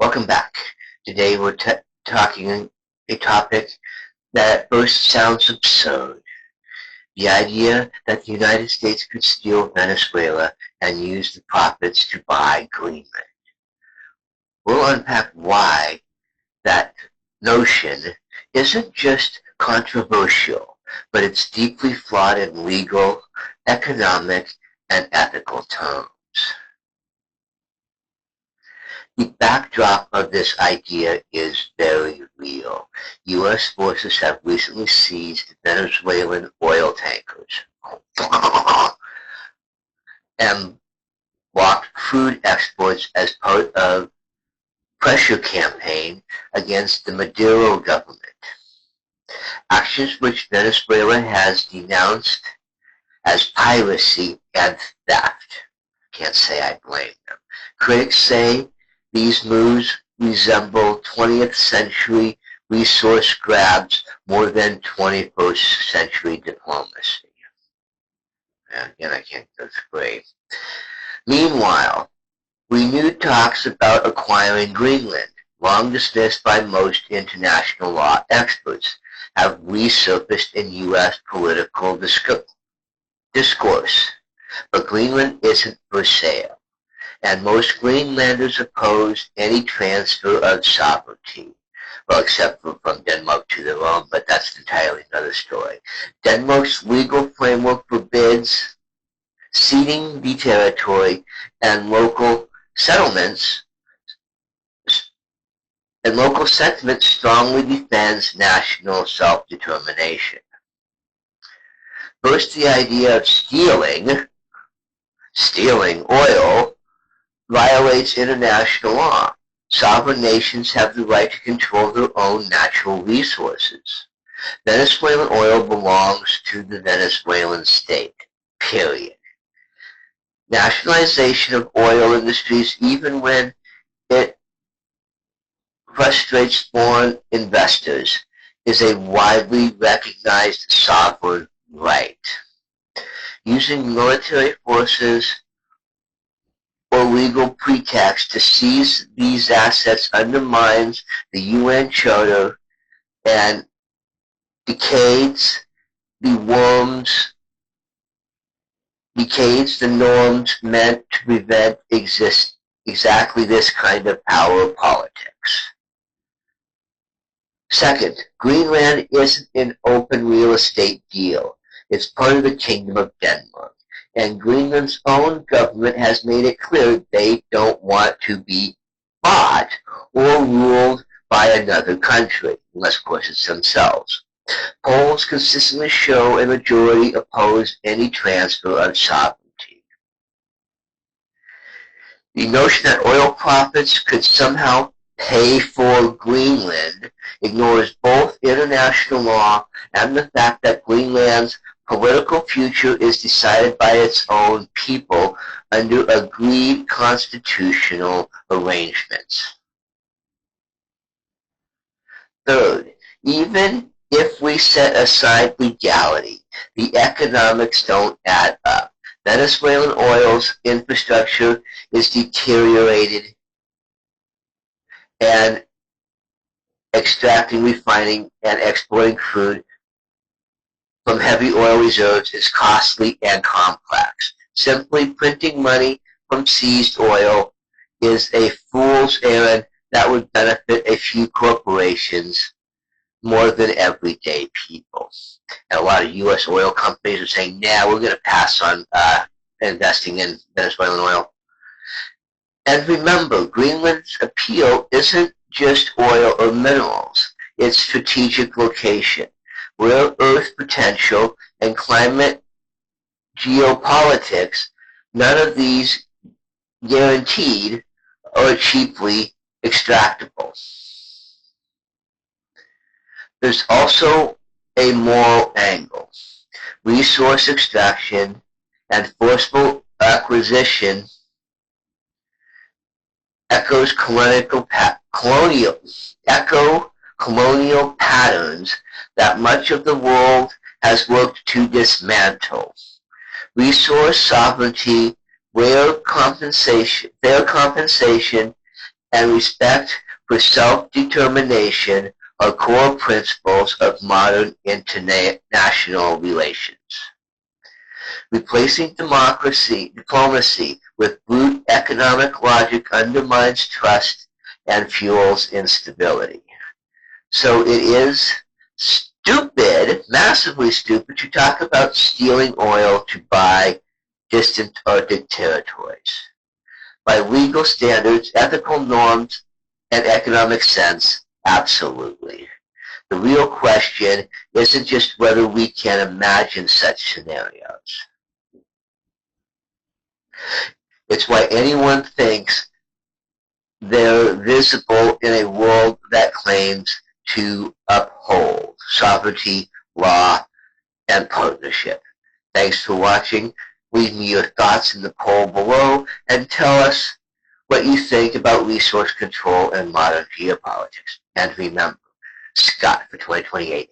Welcome back. Today we're talking a topic that at first sounds absurd. The idea that the United States could steal Venezuela and use the profits to buy Greenland. We'll unpack why that notion isn't just controversial, but it's deeply flawed in legal, economic, and ethical terms. The backdrop of this idea is very real. U.S. forces have recently seized Venezuelan oil tankers and blocked crude exports as part of pressure campaign against the Maduro government. Actions which Venezuela has denounced as piracy and theft. Can't say I blame them. Critics say these moves resemble 20th century resource grabs more than 21st century diplomacy. Again, I can't disagree. Meanwhile, renewed talks about acquiring Greenland, long dismissed by most international law experts, have resurfaced in U.S. political discourse. But Greenland isn't for sale, and most Greenlanders oppose any transfer of sovereignty. Well, except from Denmark to their own, but that's entirely another story. Denmark's legal framework forbids ceding the territory, and local sentiment strongly defends national self-determination. First, the idea of stealing oil violates international law. Sovereign nations have the right to control their own natural resources. Venezuelan oil belongs to the Venezuelan state, period. Nationalization of oil industries, even when it frustrates foreign investors, is a widely recognized sovereign right. Using military forces or legal pretext to seize these assets undermines the UN Charter and decades the norms meant to prevent exactly this kind of power politics. Second, Greenland isn't an open real estate deal. It's part of the Kingdom of Denmark, and Greenland's own government has made it clear they don't want to be bought or ruled by another country, unless of course it's themselves. Polls consistently show a majority oppose any transfer of sovereignty. The notion that oil profits could somehow pay for Greenland ignores both international law and the fact that Greenland's political future is decided by its own people under agreed constitutional arrangements. Third, even if we set aside legality, the economics don't add up. Venezuelan oil's infrastructure is deteriorated, and extracting, refining, and exporting crude from heavy oil reserves is costly and complex. Simply printing money from seized oil is a fool's errand that would benefit a few corporations more than everyday people. And a lot of U.S. oil companies are saying, nah, we're going to pass on investing in Venezuelan oil. And remember, Greenland's appeal isn't just oil or minerals. It's strategic location, rare earth potential, and climate geopolitics. None of these guaranteed or cheaply extractable. There's also a moral angle. Resource extraction and forceful acquisition echo colonial patterns that much of the world has worked to dismantle. Resource sovereignty, fair compensation, and respect for self-determination are core principles of modern international relations. Replacing diplomacy with brute economic logic undermines trust and fuels instability. So it is stupid, massively stupid, to talk about stealing oil to buy distant Arctic territories. By legal standards, ethical norms, and economic sense, absolutely. The real question isn't just whether we can imagine such scenarios. It's why anyone thinks they're visible in a world that claims to uphold sovereignty, law, and partnership. Thanks for watching. Leave me your thoughts in the poll below and tell us what you think about resource control and modern geopolitics. And remember, Scott for 2028.